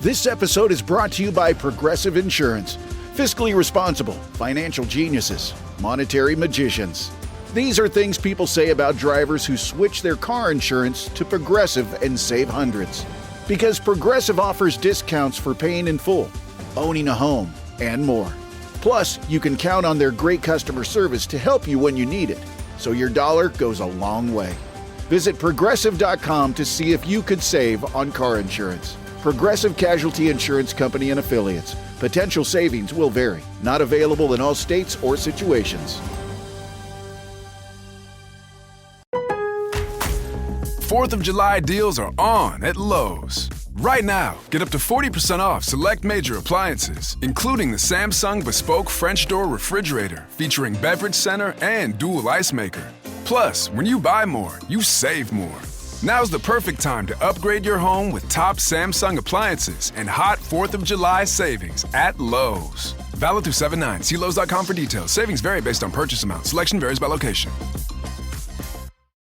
This episode is brought to you by Progressive Insurance. Fiscally responsible, financial geniuses, monetary magicians. These are things people say about drivers who switch their car insurance to Progressive and save hundreds. Because Progressive offers discounts for paying in full, owning a home, and more. Plus, you can count on their great customer service to help you when you need it, so your dollar goes a long way. Visit Progressive.com to see if you could save on car insurance. Progressive Casualty Insurance Company and Affiliates. Potential savings will vary. Not available in all states or situations. 4th of July deals are on at Lowe's. Right now, get up to 40% off select major appliances, including the Samsung Bespoke French Door Refrigerator featuring beverage center and dual ice maker. Plus, when you buy more, you save more. Now's the perfect time to upgrade your home with top Samsung appliances and hot 4th of July savings at Lowe's. Valid through 7/9. See Lowe's.com for details. Savings vary based on purchase amount. Selection varies by location.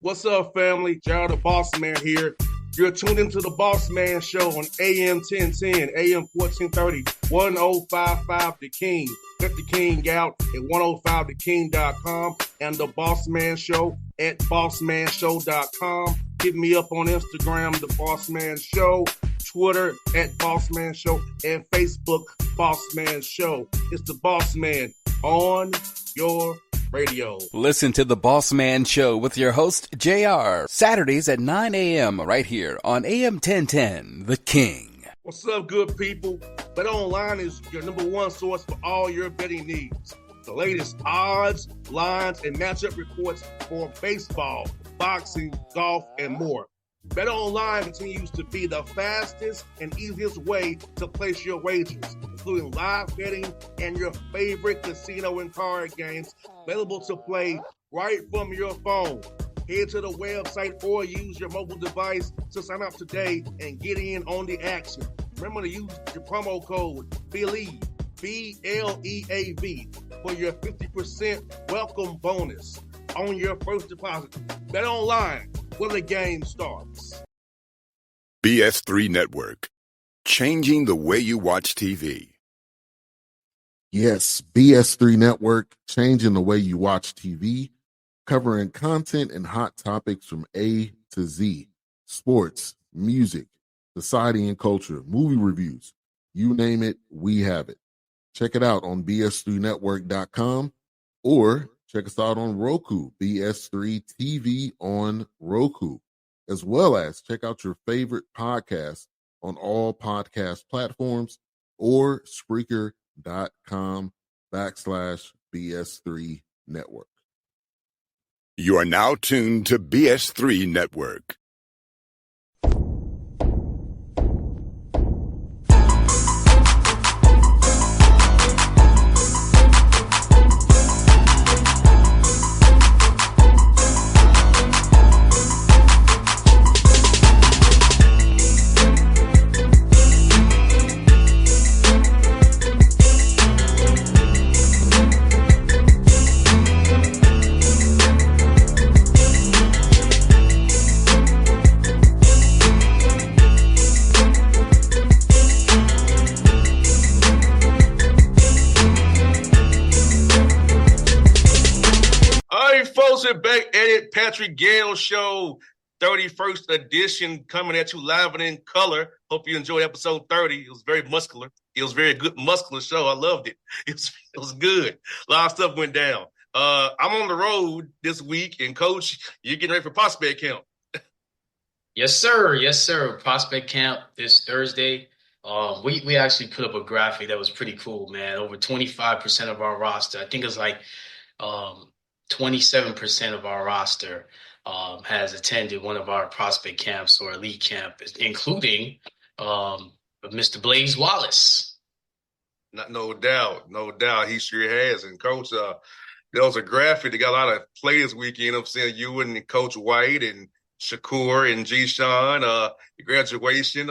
What's up, family? Jared the Bossman here. You're tuned into the Bossman Show on AM 1010, AM 1430, 1055 The King. Check The King out at 105theking.com and the Bossman Show at bossmanshow.com. Hit me up on Instagram, The Bossman Show, Twitter at Bossman Show, and Facebook, Bossman Show. It's the Bossman on your radio. Listen to the Bossman Show with your host, JR, Saturdays at 9 a.m. right here on AM 1010, The King. What's up, good people? BetOnline is your number one source for all your betting needs. The latest odds, lines, and matchup reports for baseball, boxing, golf, and more. BetOnline continues to be the fastest and easiest way to place your wagers, including live betting and your favorite casino and card games available to play right from your phone. Head to the website or use your mobile device to sign up today and get in on the action. Remember to use your promo code BELIEVE, BLEAV, for your 50% welcome bonus on your first deposit. BetOnline, where the game starts. BS3 Network, changing the way you watch TV. Yes, BS3 Network, changing the way you watch TV, covering content and hot topics from A to Z, sports, music, society and culture, movie reviews, you name it, we have it. Check it out on bs3network.com or check us out on Roku, BS3 TV on Roku, as well as check out your favorite podcast on all podcast platforms or Spreaker.com/BS3 Network. You are now tuned to BS3 Network. Back at it, Patrick Gayle Show, 31st edition, coming at you live and in color. Hope you enjoyed episode 30. It was very muscular. It was a very good muscular show. I loved it. It was good. A lot of stuff went down. I'm on the road this week, and Coach, you're getting ready for prospect camp. Yes, sir. Yes, sir. Prospect camp this Thursday. We actually put up a graphic that was pretty cool, man. Over 25% of our roster, I think it's like 27% of our roster has attended one of our prospect camps or elite camp, including Mr. Blaze Wallace. No doubt. He sure has. And Coach, there was a graphic that got a lot of play this weekend. I'm saying you and Coach White and Shakur and G-Sean, your graduation.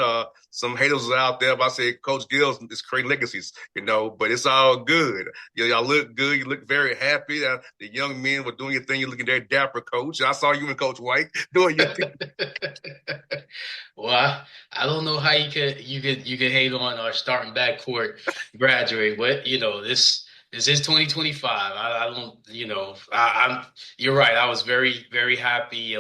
Some haters are out there, but I say Coach Gill is creating legacies, but it's all good. Y'all look good. You look very happy. The young men were doing your thing. You're looking very dapper, Coach. I saw you and Coach White doing your thing. Well, I don't know how you could hate on our starting backcourt graduate, but this is 2025. I don't, I'm. You're right. I was very very happy,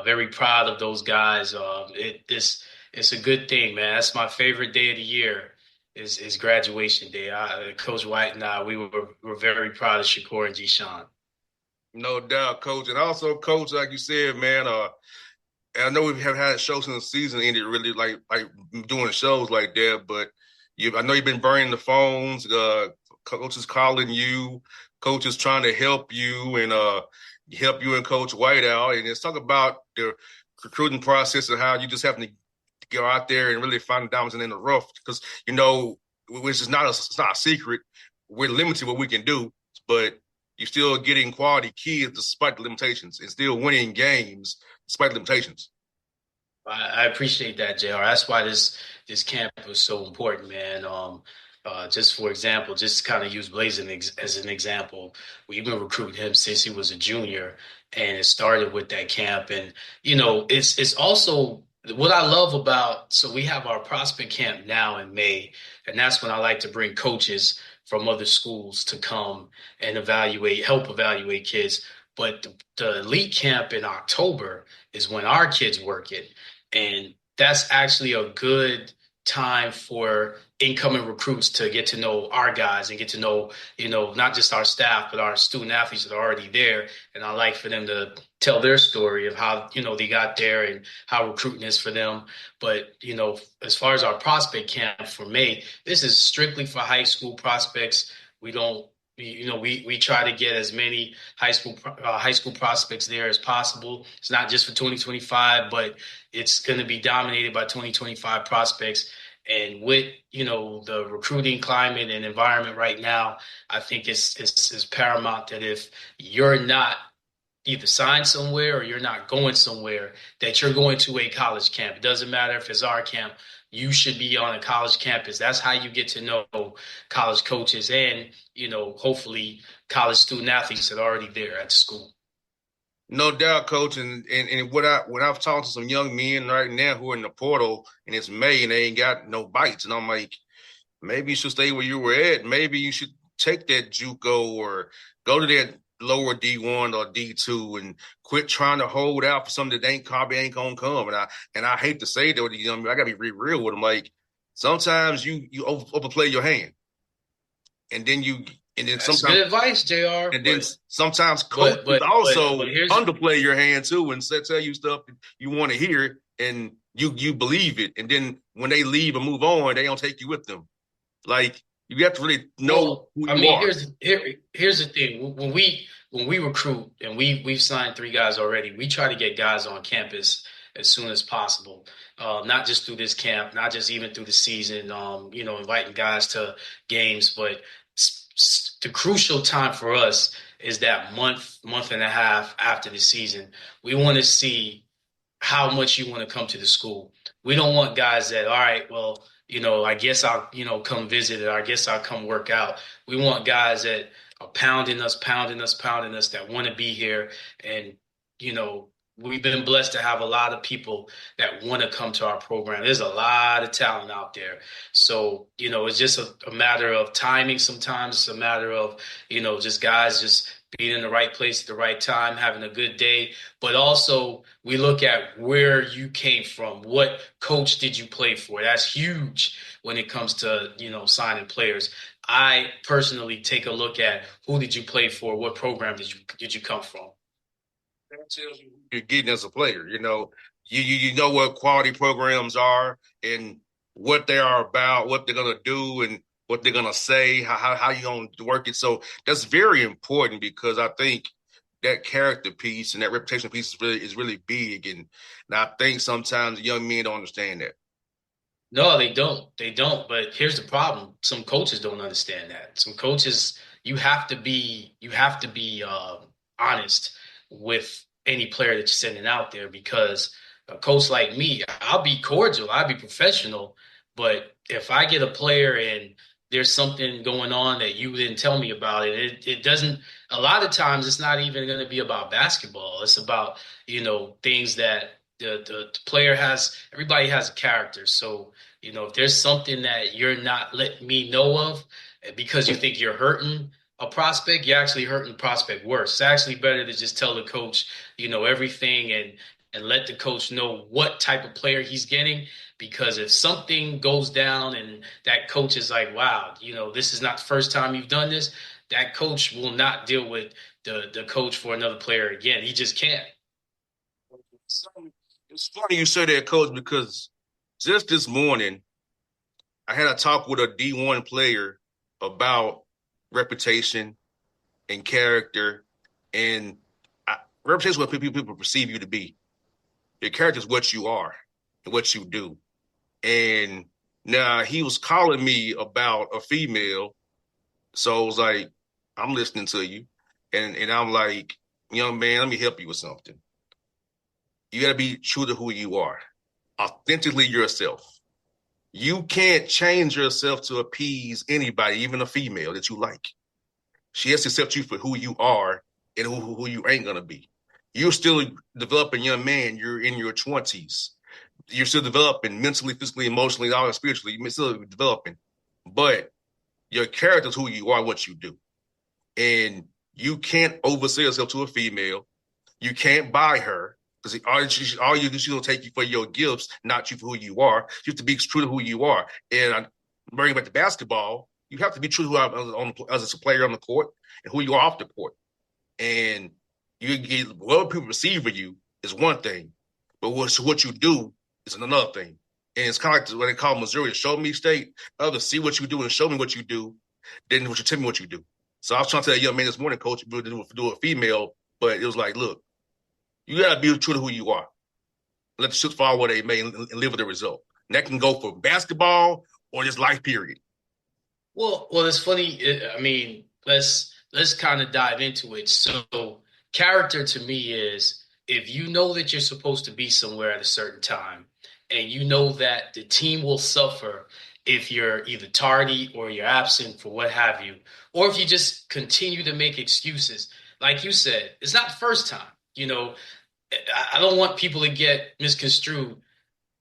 very proud of those guys. It's a good thing, man. That's my favorite day of the year. Is graduation day. Coach White and I, we were very proud of Shakur and G-Sean. No doubt, coach. And also, coach, like you said, man, and I know we have had shows in the season ended really like doing shows like that, but I know you've been burning the phones, coaches calling you, coaches trying to help you and Coach White out. And let's talk about the recruiting process and how you just have to go out there and really find the diamonds in the rough because, which is it's not a secret. We're limited what we can do, but you're still getting quality kids despite the limitations and still winning games despite limitations. I appreciate that, JR. That's why this camp was so important, man. Just for example, just to kind of use Blazing as an example, we've been recruiting him since he was a junior, and it started with that camp. And it's also what I love about. So we have our prospect camp now in May, and that's when I like to bring coaches from other schools to come and help evaluate kids. But the elite camp in October is when our kids work it. And that's actually a good time for incoming recruits to get to know our guys and get to know, not just our staff, but our student athletes that are already there. And I like for them to tell their story of how, they got there and how recruiting is for them. But, as far as our prospect camp for May, this is strictly for high school prospects. We don't, we try to get as many high school prospects there as possible. It's not just for 2025, but it's going to be dominated by 2025 prospects. And with the recruiting climate and environment right now, I think it's paramount that if you're not either signed somewhere or you're not going somewhere, that you're going to a college camp. It doesn't matter if it's our camp. You should be on a college campus. That's how you get to know college coaches and, hopefully college student athletes that are already there at the school. No doubt, coach. And when I've talked to some young men right now who are in the portal and it's May and they ain't got no bites, and I'm like, maybe you should stay where you were at. Maybe you should take that JUCO or go to that lower D1 or D2 and quit trying to hold out for something that probably ain't gonna come. And I hate to say that with these young men, I gotta be real with them. Like sometimes you overplay your hand, and then That's sometimes good advice, JR. And then sometimes coaches also underplay your hand too and tell you stuff you want to hear and you believe it. And then when they leave and move on, they don't take you with them. Like you have to really know who you are. Here's the thing. When we recruit and we've signed 3 guys already, we try to get guys on campus as soon as possible. Not just through this camp, not just even through the season, inviting guys to games, but the crucial time for us is that month and a half after the season. We want to see how much you want to come to the school. We don't want guys that, all right, well, I guess I'll, come visit it. I guess I'll come work out. We want guys that are pounding us, that want to be here. And, we've been blessed to have a lot of people that want to come to our program. There's a lot of talent out there. So, it's just a matter of timing sometimes. It's a matter of, just guys just being in the right place at the right time, having a good day. But also we look at where you came from. What coach did you play for? That's huge when it comes to, signing players. I personally take a look at who did you play for? What program did you come from? That tells you who you're getting as a player. You know what quality programs are and what they are about, what they're gonna do, and what they're gonna say, how you gonna work it. So that's very important because I think that character piece and that reputation piece is really big. And I think sometimes young men don't understand that. No, they don't. They don't. But here's the problem: some coaches don't understand that. Some coaches, you have to be honest with any player that you're sending out there, because a coach like me, I'll be cordial, I'll be professional, but if I get a player and there's something going on that you didn't tell me about, it doesn't, a lot of times it's not even going to be about basketball. It's about, things that the player everybody has a character. So, if there's something that you're not letting me know of because you think you're hurting a prospect, you're actually hurting the prospect worse. It's actually better to just tell the coach, everything and let the coach know what type of player he's getting. Because if something goes down and that coach is like, wow, this is not the first time you've done this, that coach will not deal with the coach for another player again. He just can't. It's funny you say that, Coach, because just this morning, I had a talk with a D1 player about reputation and character. And reputation is what people perceive you to be. Your character is what you are and what you do. And now he was calling me about a female. So I was like, I'm listening to you. And I'm like, young man, let me help you with something. You got to be true to who you are, authentically yourself. You can't change yourself to appease anybody, even a female that you like. She has to accept you for who you are and who you ain't going to be. You're still developing, young man. You're in your 20s. You're still developing mentally, physically, emotionally, all spiritually. You're still developing. But your character is who you are, what you do. And you can't oversell yourself to a female. You can't buy her. Because all you do, she's going to take you for your gifts, not you for who you are. You have to be true to who you are. And bringing back to basketball, you have to be true to who you are as a player on the court and who you are off the court. And what people perceive of you is one thing, but what you do is another thing. And it's kind of like what they call Missouri, show me state. Others see what you do and show me what you do, then what you tell me what you do. So I was trying to tell that young man this morning, Coach, do a female, but it was like, look, you got to be true to who you are. Let the chips fall where they may and live with the result. And that can go for basketball or just life period. Well, it's funny. Let's kind of dive into it. So character to me is if you know that you're supposed to be somewhere at a certain time and you know that the team will suffer if you're either tardy or you're absent for what have you, or if you just continue to make excuses. Like you said, it's not the first time. I don't want people to get misconstrued.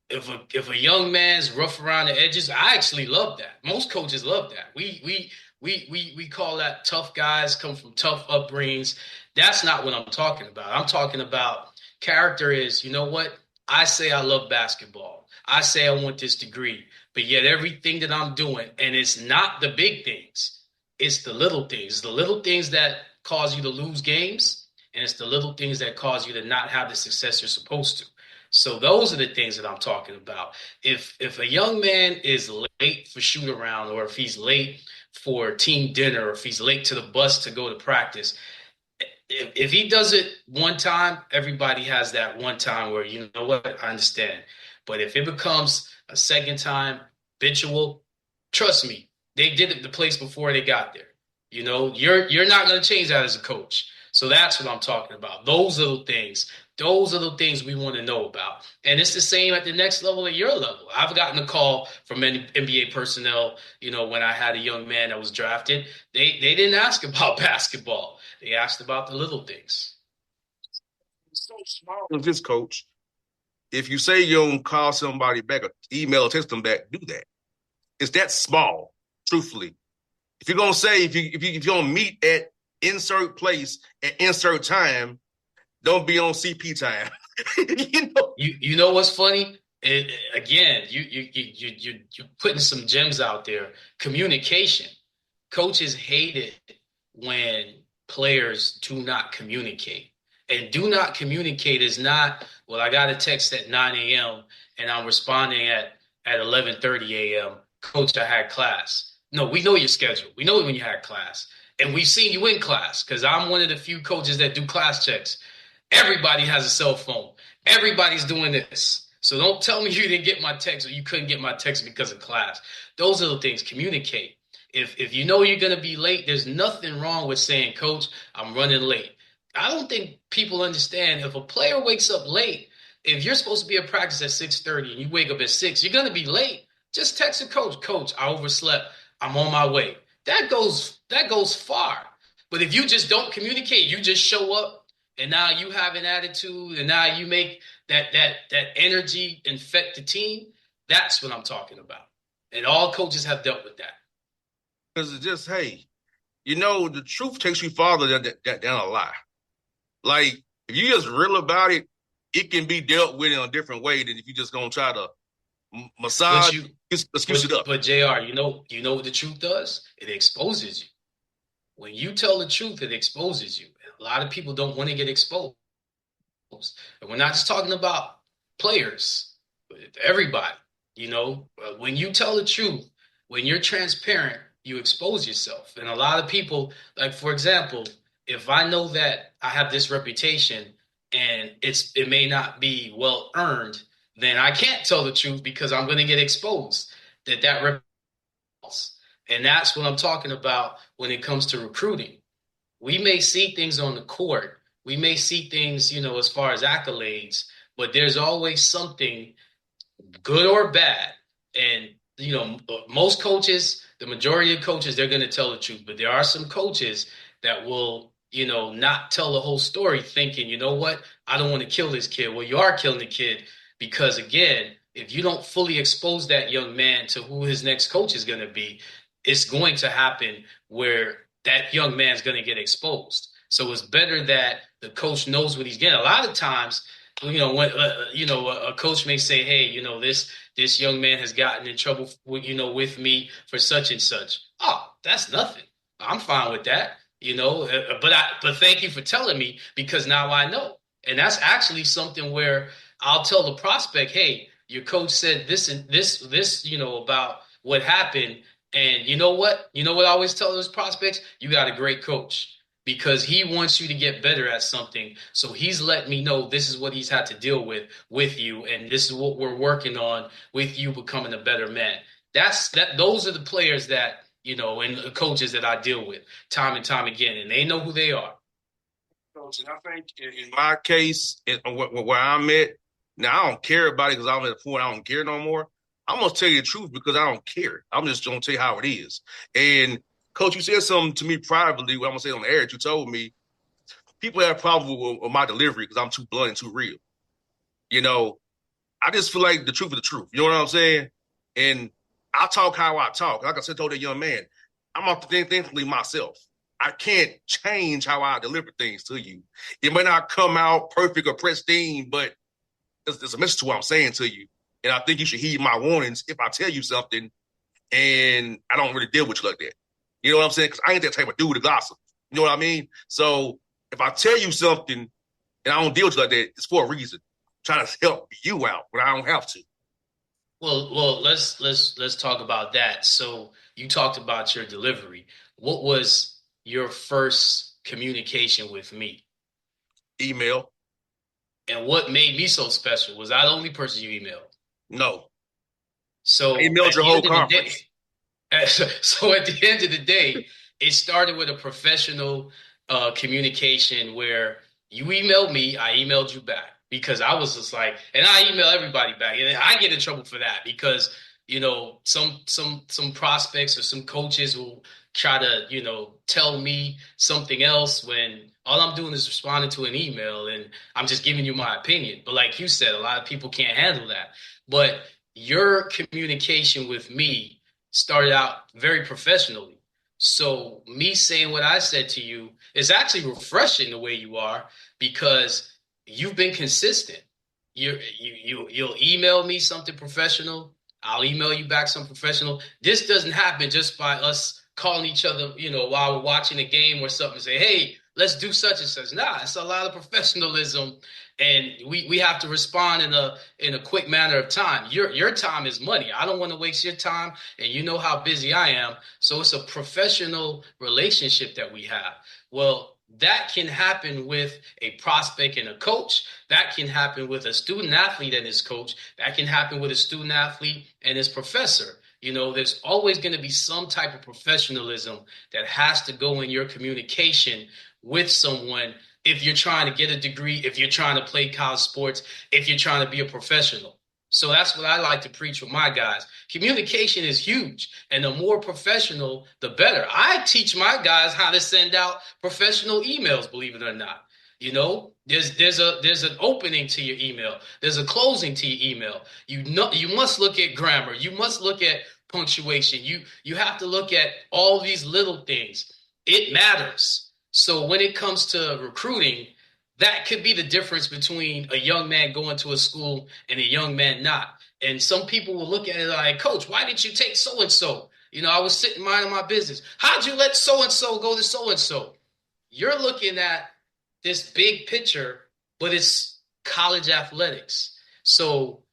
If a young man's rough around the edges, I actually love that. Most coaches love that. We call that tough guys, come from tough upbringings. That's not what I'm talking about. I'm talking about character is, you know what? I say I love basketball. I say I want this degree, but yet everything that I'm doing, and it's not the big things, it's the little things. The little things that cause you to lose games, and it's the little things that cause you to not have the success you're supposed to. So those are the things that I'm talking about. If a young man is late for shoot around, or if he's late for team dinner, or if he's late to the bus to go to practice, if he does it one time, everybody has that one time where, you know what, I understand. But if it becomes a second time habitual, trust me, they did it the place before they got there. You're not going to change that as a coach. So that's what I'm talking about. Those little things we want to know about. And it's the same at the next level, at your level. I've gotten a call from NBA personnel, when I had a young man that was drafted. They didn't ask about basketball. They asked about the little things. It's so small of this, Coach. If you say you don't call somebody back or email or text them back, do that. It's that small, truthfully. If you're going to say, if you don't meet at insert place at insert time, don't be on CP time. You know what's funny? Again, you're putting some gems out there. Communication. Coaches hate it when players do not communicate. And do not communicate is not, well, I got a text at 9 a.m. and I'm responding at 11:30 a.m. Coach, I had class. No, we know your schedule. We know when you had class. And we've seen you in class, because I'm one of the few coaches that do class checks. Everybody has a cell phone. Everybody's doing this. So don't tell me you didn't get my text or you couldn't get my text because of class. Those are the things. Communicate. If you know you're going to be late, there's nothing wrong with saying, Coach, I'm running late. I don't think people understand if a player wakes up late, if you're supposed to be at practice at 6:30 and you wake up at 6, you're going to be late. Just text a coach. Coach, I overslept. I'm on my way. That goes far. But if you just don't communicate, you just show up and now you have an attitude, and now you make that energy infect the team. That's what I'm talking about. And all coaches have dealt with that. Because it's just, hey, the truth takes you farther than a lie. Like, if you just real about it, it can be dealt with in a different way than if you just gonna try to massage, excuse it up. But JR, you know what the truth does? It exposes you. When you tell the truth, it exposes you. A lot of people don't want to get exposed. And we're not just talking about players, but everybody. When you tell the truth, when you're transparent, you expose yourself. And a lot of people, like, for example, if I know that I have this reputation and it may not be well earned, then I can't tell the truth because I'm going to get exposed. That reputation. And that's what I'm talking about when it comes to recruiting. We may see things on the court. We may see things, as far as accolades, but there's always something good or bad. And, most coaches, the majority of coaches, they're going to tell the truth. But there are some coaches that will, not tell the whole story thinking, you know what, I don't want to kill this kid. Well, you are killing the kid because, again, if you don't fully expose that young man to who his next coach is going to be, it's going to happen where that young man's going to get exposed. So it's better that the coach knows what he's getting. A lot of times, when a coach may say, hey, this young man has gotten in trouble with me for such and such. Oh, that's nothing. I'm fine with that, but thank you for telling me because now I know. And that's actually something where I'll tell the prospect, hey, your coach said this and this, about what happened. And you know what? I always tell those prospects? You got a great coach because he wants you to get better at something. So he's letting me know this is what he's had to deal with you. And this is what we're working on with you becoming a better man. Those are the players that, and the coaches that I deal with time and time again, and they know who they are. Coach, and I think in my case, where I'm at, now I don't care about it because I'm at a point I don't care no more. I'm going to tell you the truth because I don't care. I'm just going to tell you how it is. And, Coach, you said something to me privately, what I'm going to say on the air. You told me people have problems with my delivery because I'm too blunt and too real. I just feel like the truth is the truth. You know what I'm saying? And I talk how I talk. Like I said, told that young man, I'm authentically myself. I can't change how I deliver things to you. It may not come out perfect or pristine, but there's a message to what I'm saying to you. And I think you should heed my warnings if I tell you something and I don't really deal with you like that. You know what I'm saying? Because I ain't that type of dude to gossip. You know what I mean? So if I tell you something and I don't deal with you like that, it's for a reason. I'm trying to help you out, but I don't have to. Well, let's talk about that. So you talked about your delivery. What was your first communication with me? Email. And what made me so special? Was I the only person you emailed? No. So I emailed your whole conference. So at the end of the day, it started with a professional communication where you emailed me, I emailed you back because I was just like, and I email everybody back, and I get in trouble for that because some prospects or some coaches will try to tell me something else when all I'm doing is responding to an email and I'm just giving you my opinion. But like you said, a lot of people can't handle that. But your communication with me started out very professionally. So me saying what I said to you is actually refreshing the way you are because you've been consistent. You'll email me something professional. I'll email you back something professional. This doesn't happen just by us calling each other, while we're watching a game or something and say, hey, let's do such and such. Nah, it's a lot of professionalism. And we have to respond in a quick manner of time. Your time is money. I don't want to waste your time, and you know how busy I am. So it's a professional relationship that we have. Well, that can happen with a prospect and a coach. That can happen with a student athlete and his coach. That can happen with a student athlete and his professor. There's always going to be some type of professionalism that has to go in your communication with someone. If you're trying to get a degree, if you're trying to play college sports, if you're trying to be a professional. So that's what I like to preach with my guys. Communication is huge. And the more professional, the better. I teach my guys how to send out professional emails, believe it or not. You know, there's an opening to your email. There's a closing to your email. You must look at grammar. You must look at punctuation. You have to look at all these little things. It matters. So when it comes to recruiting, that could be the difference between a young man going to a school and a young man not. And some people will look at it like, Coach, why didn't you take so and so? You know, I was sitting minding my business. How'd you let so and so go to so and so? You're looking at this big picture, but it's college athletics. So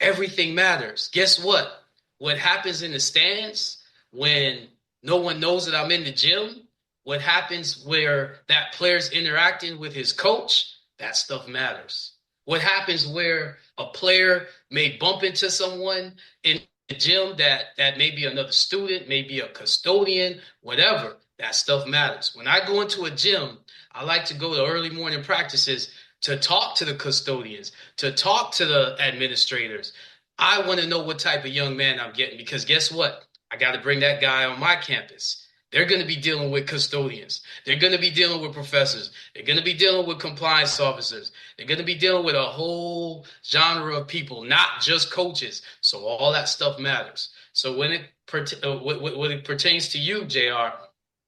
everything matters. Guess what? What happens in the stands when no one knows that I'm in the gym, what happens where that player's interacting with his coach, that stuff matters. What happens where a player may bump into someone in the gym that may be another student, maybe a custodian, whatever, that stuff matters. When I go into a gym, I like to go to early morning practices to talk to the custodians, to talk to the administrators. I want to know what type of young man I'm getting because guess what? I got to bring that guy on my campus. They're going to be dealing with custodians. They're going to be dealing with professors. They're going to be dealing with compliance officers. They're going to be dealing with a whole genre of people, not just coaches. So all that stuff matters. So when it pertains to you, JR,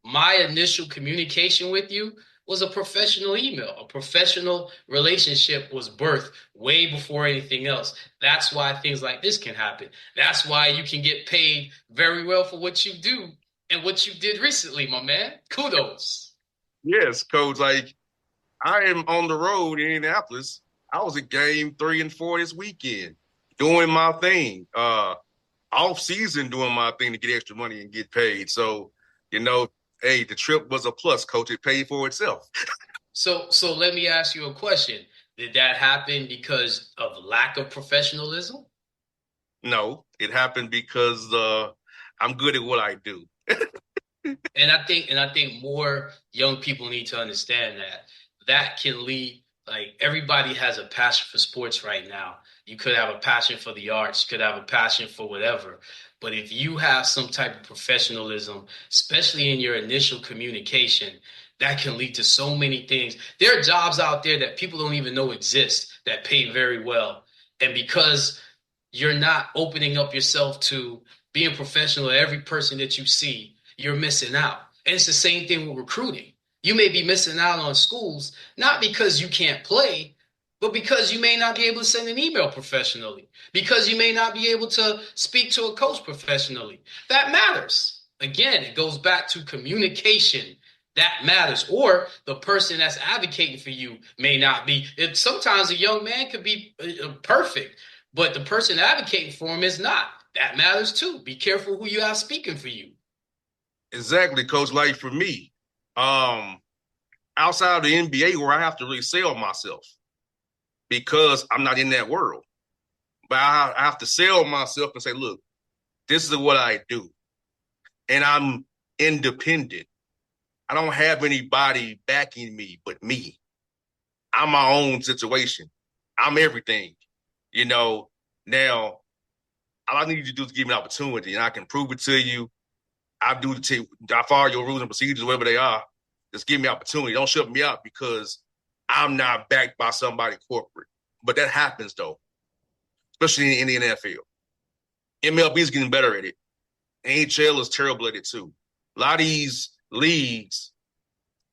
my initial communication with you was a professional email. A professional relationship was birthed way before anything else. That's why things like this can happen. That's why you can get paid very well for what you do and what you did recently, my man. Kudos. Yes, Coach. Like, I am on the road in Indianapolis. I was at game 3 and 4 this weekend doing my thing. Off season doing my thing to get extra money and get paid. So, you know, hey, the trip was a plus, Coach. It paid for itself. So let me ask you a question. Did that happen because of lack of professionalism? No, it happened because I'm good at what I do. And I think more young people need to understand that can lead. Like everybody has a passion for sports right now. You could have a passion for the arts, you could have a passion for whatever. But if you have some type of professionalism, especially in your initial communication, that can lead to so many things. There are jobs out there that people don't even know exist that pay very well. And because you're not opening up yourself to being professional at every person that you see, you're missing out. And it's the same thing with recruiting. You may be missing out on schools, not because you can't play, but because you may not be able to send an email professionally, because you may not be able to speak to a coach professionally. That matters. Again, it goes back to communication. That matters. Or the person that's advocating for you may not be. Sometimes a young man could be perfect, but the person advocating for him is not. That matters too. Be careful who you have speaking for you. Exactly, Coach. Like for me, outside of the NBA where I have to really sell myself because I'm not in that world. But I have to sell myself and say, look, this is what I do. And I'm independent. I don't have anybody backing me but me. I'm my own situation. I'm everything. You know, now all I need you to do is give me an opportunity and I can prove it to you. I follow your rules and procedures, whatever they are. Just give me opportunity. Don't shut me out because I'm not backed by somebody corporate. But that happens, though, especially in the NFL. MLB is getting better at it. NHL is terrible at it, too. A lot of these leagues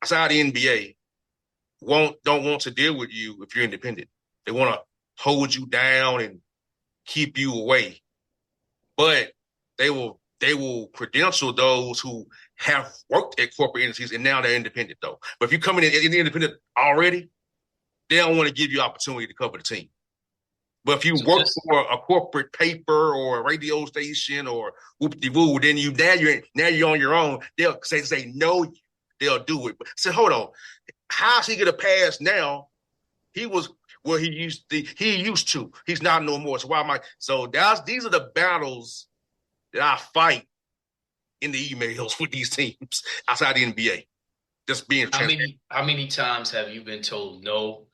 outside the NBA don't want to deal with you if you're independent. They want to hold you down and keep you away. But they will credential those who have worked at corporate entities and now they're independent, though. But if you're coming in independent already, they don't want to give you opportunity to cover the team. But if you work for a corporate paper or a radio station or whoop-de-woo, then now you're on your own. They'll say no, they'll do it. But say, hold on, how's he gonna pass now? He was where he used to. He's not no more. So why am I? So these are the battles that I fight in the emails with these teams outside the NBA. Just being transparent. How many times have you been told no,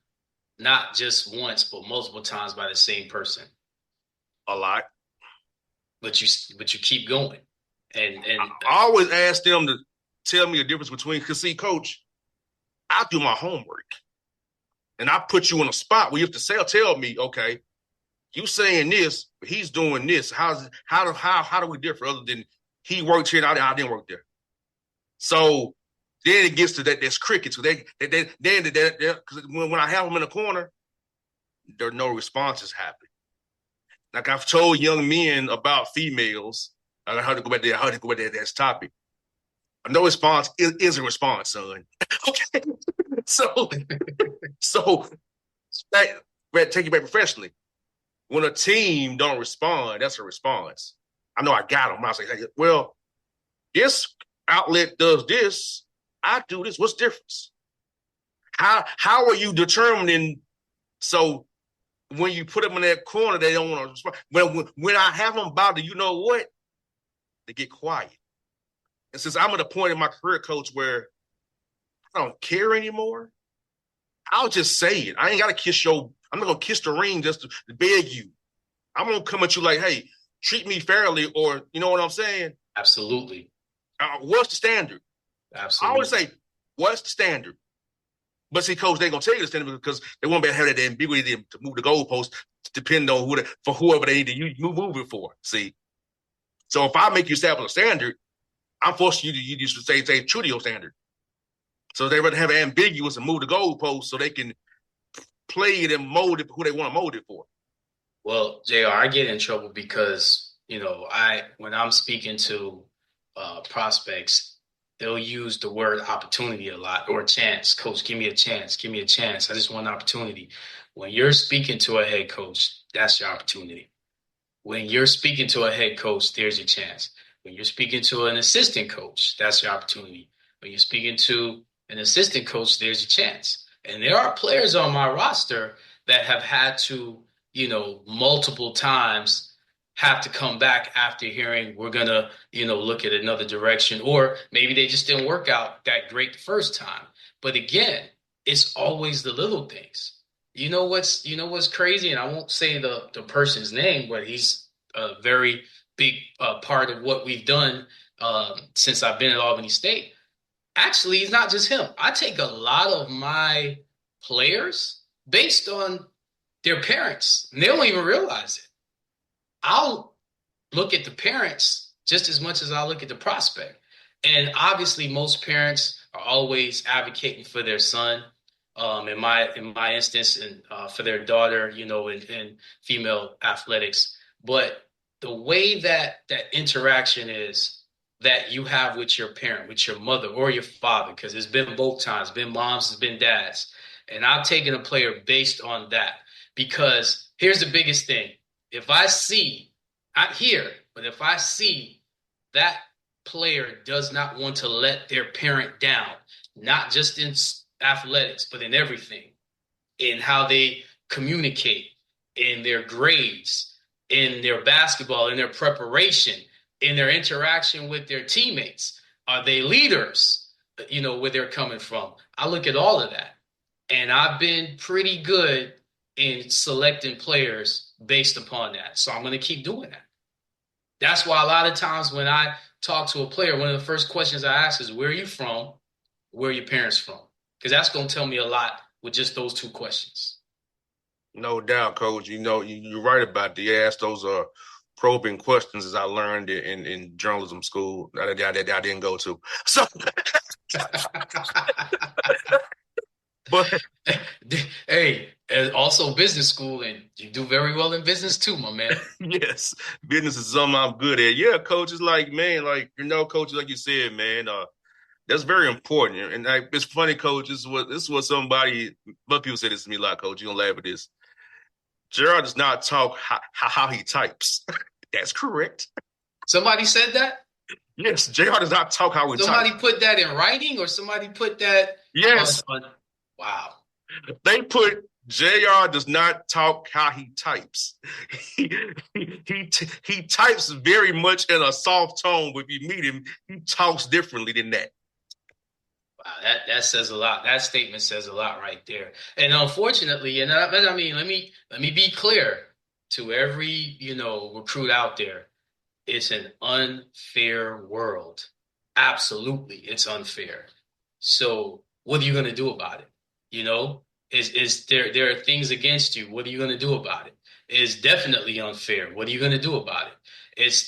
not just once, but multiple times by the same person? A lot. But you keep going. And I always ask them to tell me the difference between, because see, Coach, I do my homework. and I put you in a spot where you have to tell me, okay, you saying this, but he's doing this. How do we differ other than he worked here and I didn't work there? So then it gets to that's crickets. Because when I have them in the corner, there are no responses happening. Like I've told young men about females, I heard to go back there. That's topic. No response is a response, son. Okay, so take it back professionally. When a team don't respond, that's a response. I know I got them. I say, hey, well, this outlet does this. I do this. What's the difference? How are you determining? So when you put them in that corner, they don't want to respond. When I have them bother, you know what? They get quiet. And since I'm at a point in my career, coach, where I don't care anymore, I'll just say it. I ain't got to kiss I'm not going to kiss the ring just to beg you. I'm going to come at you like, hey, treat me fairly, or you know what I'm saying? Absolutely. What's the standard? Absolutely. I always say, what's the standard? But see, coach, they going to tell you the standard because they won't be able to have that ambiguity to move the goalpost to depend on whoever they need to move it for. See? So if I make you establish a standard, I'm forcing you to say true to your standard. So they rather have it ambiguous and move the goalpost so they can play it and mold it who they want to mold it for. Well, JR, I get in trouble because, when I'm speaking to prospects, they'll use the word opportunity a lot, or chance. Coach, give me a chance. Give me a chance. I just want an opportunity. When you're speaking to a head coach, that's your opportunity. When you're speaking to a head coach, there's your chance. When you're speaking to an assistant coach, that's your opportunity. When you're speaking to an assistant coach, there's your chance. And there are players on my roster that have had to, multiple times have to come back after hearing we're going to, look at another direction, or maybe they just didn't work out that great the first time. But again, it's always the little things. You know what's crazy? And I won't say the person's name, but he's a very big part of what we've done since I've been at Albany State. Actually, it's not just him. I take a lot of my players based on their parents, and they don't even realize it. I'll look at the parents just as much as I look at the prospect. And obviously, most parents are always advocating for their son. In my instance, and for their daughter, in female athletics. But the way that interaction is that you have with your parent, with your mother or your father, because it's been both times, been moms, it's been dads. And I've taken a player based on that, because here's the biggest thing. If I see, I'm here, but if I see that player does not want to let their parent down, not just in athletics, but in everything, in how they communicate, in their grades, in their basketball, in their preparation, in their interaction with their teammates. Are they leaders? Where they're coming from. I look at all of that. And I've been pretty good in selecting players based upon that. So I'm going to keep doing that. That's why a lot of times when I talk to a player, one of the first questions I ask is, where are you from? Where are your parents from? Because that's going to tell me a lot with just those two questions. No doubt, Coach. You're right about that. You asked those probing questions, as I learned in journalism school that I didn't go to. So, but hey, and also business school, and you do very well in business too, my man. Yes, business is something I'm good at. Yeah, Coach, is like, man, Coach, like you said, man, that's very important. And it's funny, Coach. This is what somebody, but people say this to me a lot, Coach. You're gonna laugh at this. Gerard does not talk how he types. That's correct. Somebody said that? Yes, JR does not talk how he types. Somebody put that in writing, or somebody put that? Yes. Wow. They put JR does not talk how he types. He types very much in a soft tone, but if you meet him, he talks differently than that. Wow, that says a lot. That statement says a lot right there. And unfortunately, let me be clear to every recruit out there. It's an unfair world. Absolutely, it's unfair. So what are you going to do about it? Is there are things against you. What are you going to do about it? It's definitely unfair. What are you going to do about it?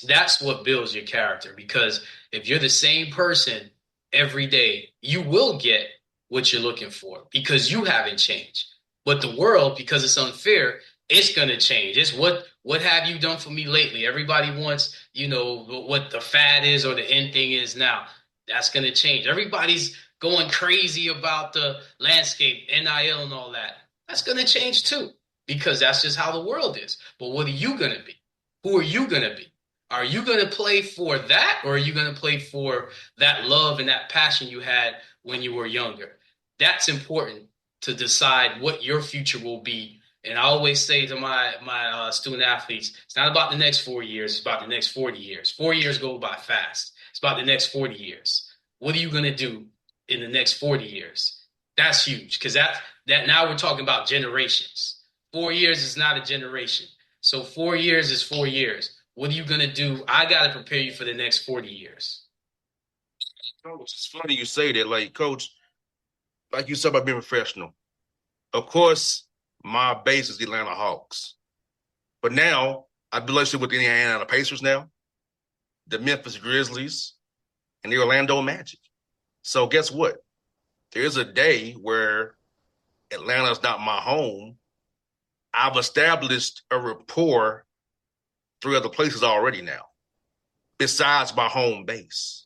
That's what builds your character, because if you're the same person every day, you will get what you're looking for because you haven't changed. But the world, because it's unfair, it's going to change. It's what have you done for me lately? Everybody wants, what the fad is or the end thing is now. That's going to change. Everybody's going crazy about the landscape, NIL and all that. That's going to change too, because that's just how the world is. But what are you going to be? Who are you going to be? Are you going to play for that, or are you going to play for that love and that passion you had when you were younger? That's important to decide what your future will be. And I always say to my student athletes, it's not about the next 4 years, it's about the next 40 years. 4 years go by fast. It's about the next 40 years. What are you going to do in the next 40 years? That's huge, because that now we're talking about generations. 4 years is not a generation. So 4 years is 4 years. What are you going to do? I got to prepare you for the next 40 years. Coach, it's funny you say that. Like, Coach, like you said about being professional. Of course, my base is the Atlanta Hawks. But now, I do relationship with the Indiana Pacers now, the Memphis Grizzlies, and the Orlando Magic. So guess what? There's a day where Atlanta's not my home. I've established a rapport 3 other places already now, besides my home base.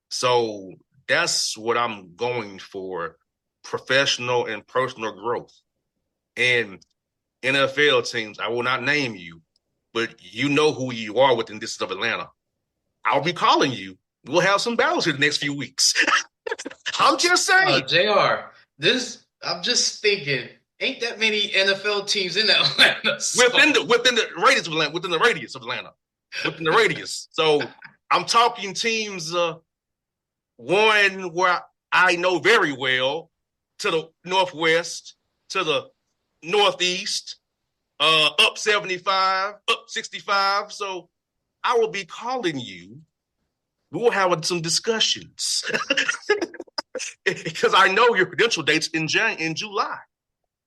So that's what I'm going for, professional and personal growth. And NFL teams, I will not name you, but you know who you are within this of Atlanta. I'll be calling you. We'll have some battles here the next few weeks. I'm just saying. JR, I'm just thinking, ain't that many NFL teams in Atlanta? So. Within the radius of Atlanta, within the radius. So I'm talking teams, one where I know very well, to the northwest, to the northeast, up 75, up 65. So I will be calling you. We will have some discussions because I know your credential dates in July.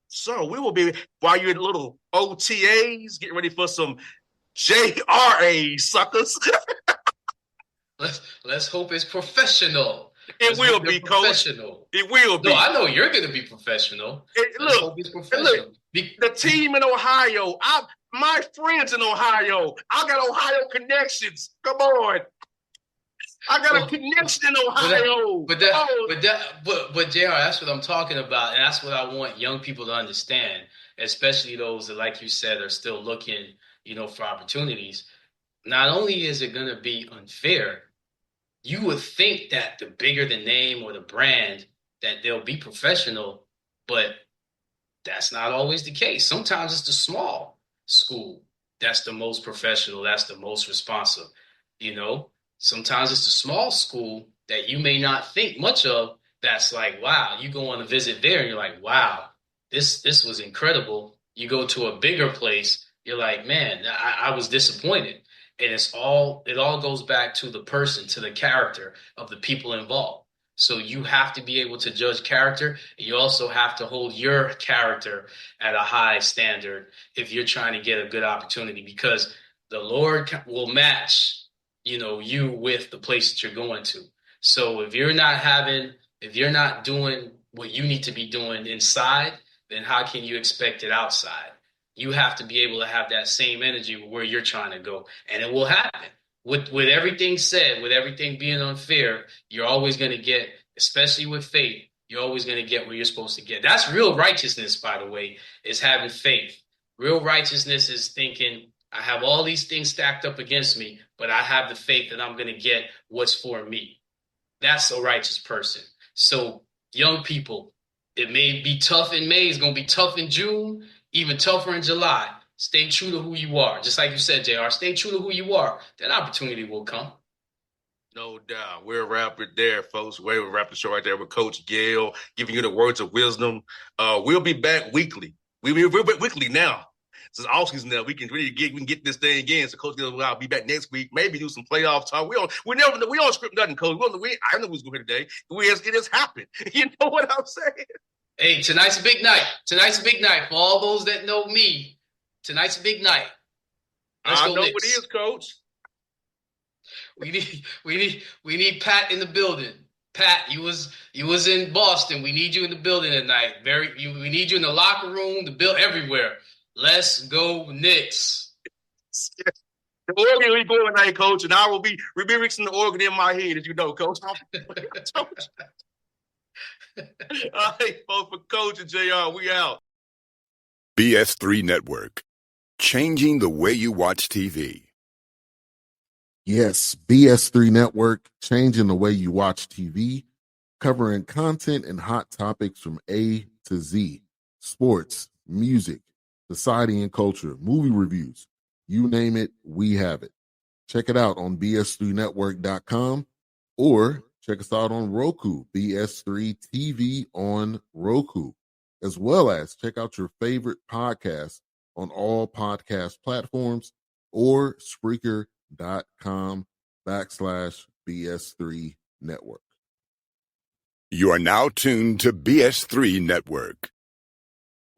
So we will be, while you're little OTAs, getting ready for some JRA suckers. Let's hope it's professional. It will be, Coach. It will be. No, I know you're going to be professional. Let's hope it's professional. Look, the team in Ohio, my friends in Ohio, I got Ohio connections. Come on. I got a connection in Ohio. But JR, that's what I'm talking about. And that's what I want young people to understand, especially those that, like you said, are still looking, for opportunities. Not only is it going to be unfair, you would think that the bigger the name or the brand, that they'll be professional, but that's not always the case. Sometimes it's the small school that's the most professional, that's the most responsive, Sometimes it's the small school that you may not think much of. That's like, wow, you go on a visit there and you're like, wow, this was incredible. You go to a bigger place, you're like, man, I was disappointed. And it all goes back to the person, to the character of the people involved. So you have to be able to judge character. And you also have to hold your character at a high standard if you're trying to get a good opportunity, because the Lord will match you with the place that you're going to. So if you're not doing what you need to be doing inside, then how can you expect it outside? You have to be able to have that same energy where you're trying to go, and it will happen. With everything said, with everything being unfair, you're always going to get, especially with faith, you're always going to get where you're supposed to get. That's real righteousness, by the way, is having faith. Real righteousness is thinking, I have all these things stacked up against me, but I have the faith that I'm going to get what's for me. That's a righteous person. So young people, it may be tough in May. It's going to be tough in June, even tougher in July. Stay true to who you are. Just like you said, JR, stay true to who you are. That opportunity will come. No doubt. We'll wrap it there, folks. We'll wrap the show right there with Coach Gayle, giving you the words of wisdom. We'll be back weekly. We're back weekly now. Since all season now, we can get this thing again. So Coach Gayle, I'll be back next week. Maybe do some playoff talk. We don't script nothing, Coach. I know who's going to here today. It has happened. You know what I'm saying? Hey, tonight's a big night. Tonight's a big night for all those that know me. Tonight's a big night. Let's I go, know Knicks. what it is, Coach. We need Pat in the building. Pat, you was in Boston. We need you in the building tonight. We need you in the locker room, the build everywhere. Let's go, Knicks. The organ we going tonight, Coach, and I will be remixing the organ in my head, as you know, Coach. All right, folks, for Coach and JR, we out. BS3 Network. Changing the way you watch TV. Yes, BS3 Network, changing the way you watch TV, covering content and hot topics from A to Z, sports, music, society and culture, movie reviews, you name it, we have it. Check it out on bs3network.com or check us out on Roku, BS3 TV on Roku, as well as check out your favorite podcast on all podcast platforms or Spreaker.com/BS3 Network. You are now tuned to BS3 Network.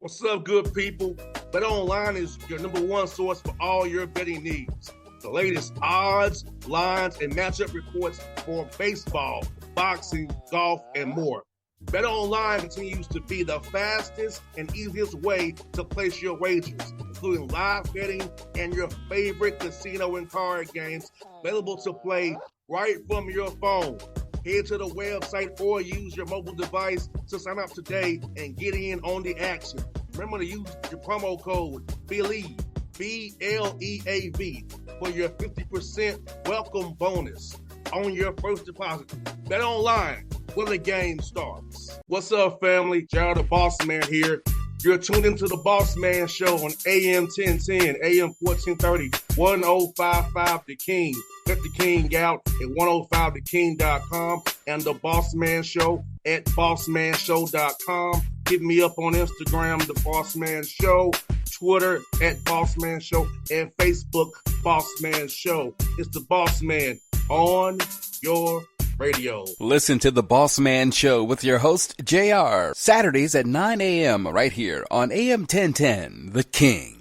What's up, good people? Bet Online is your number one source for all your betting needs. The latest odds, lines, and matchup reports for baseball, boxing, golf, and more. Bet Online continues to be the fastest and easiest way to place your wagers, including live betting and your favorite casino and card games available to play right from your phone. Head to the website or use your mobile device to sign up today and get in on the action. Remember to use your promo code BELIEVE, BLEAV, for your 50% welcome bonus on your first deposit. Bet Online, where the game starts. What's up, family? Jared the Bossman here. You're tuned into the Bossman Show on AM 1010, AM 1430, 1055 The King. Let the King out at 105theking.com and the Bossman Show at bossmanshow.com. Hit me up on Instagram, The Bossman Show, Twitter at Bossman Show, and Facebook, Bossman Show. It's the Bossman on your radio. Listen to The Bossman Show with your host, JR, Saturdays at 9 a.m. right here on AM 1010, The King.